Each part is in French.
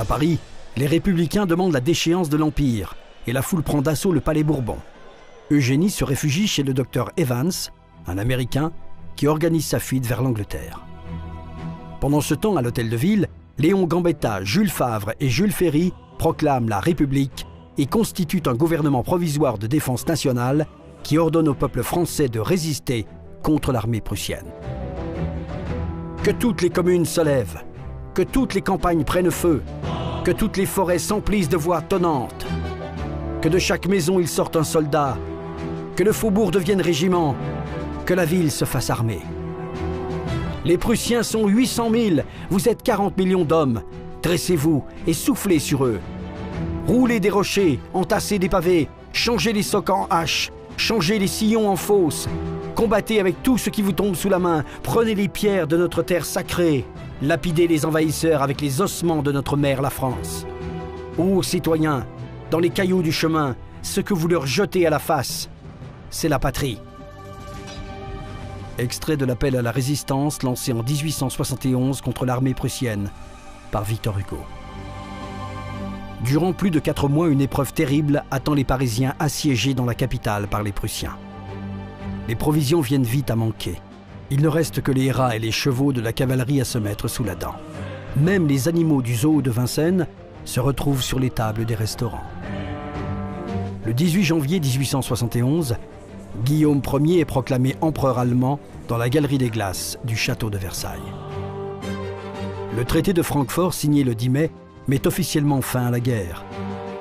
À Paris, les républicains demandent la déchéance de l'Empire et la foule prend d'assaut le palais Bourbon. Eugénie se réfugie chez le docteur Evans, un Américain, qui organise sa fuite vers l'Angleterre. Pendant ce temps, à l'hôtel de ville, Léon Gambetta, Jules Favre et Jules Ferry proclament la République et constituent un gouvernement provisoire de défense nationale qui ordonne au peuple français de résister contre l'armée prussienne. Que toutes les communes se lèvent, que toutes les campagnes prennent feu, que toutes les forêts s'emplissent de voix tonnantes, que de chaque maison il sorte un soldat, que le faubourg devienne régiment, que la ville se fasse armée. Les Prussiens sont 800 000, vous êtes 40 millions d'hommes. Dressez-vous et soufflez sur eux. Roulez des rochers, entassez des pavés, changez les socs en haches, changez les sillons en fosses. Combattez avec tout ce qui vous tombe sous la main, prenez les pierres de notre terre sacrée, lapidez les envahisseurs avec les ossements de notre mère la France. Ô citoyens, dans les cailloux du chemin, ce que vous leur jetez à la face, c'est la patrie. Extrait de l'appel à la résistance lancé en 1871 contre l'armée prussienne par Victor Hugo. Durant plus de 4 mois, une épreuve terrible attend les Parisiens assiégés dans la capitale par les Prussiens. Les provisions viennent vite à manquer. Il ne reste que les rats et les chevaux de la cavalerie à se mettre sous la dent. Même les animaux du zoo de Vincennes se retrouvent sur les tables des restaurants. Le 18 janvier 1871, Guillaume Ier est proclamé empereur allemand dans la Galerie des Glaces du château de Versailles. Le traité de Francfort, signé le 10 mai, met officiellement fin à la guerre,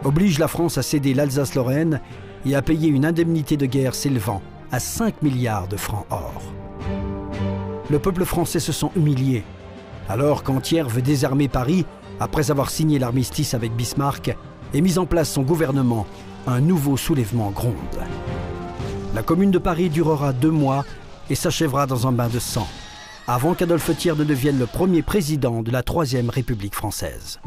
oblige la France à céder l'Alsace-Lorraine et à payer une indemnité de guerre s'élevant à 5 milliards de francs or. Le peuple français se sent humilié, alors qu'Antière veut désarmer Paris après avoir signé l'armistice avec Bismarck et mis en place son gouvernement. Un nouveau soulèvement gronde. La Commune de Paris durera 2 mois et s'achèvera dans un bain de sang, avant qu'Adolphe Thiers ne devienne le premier président de la Troisième République française.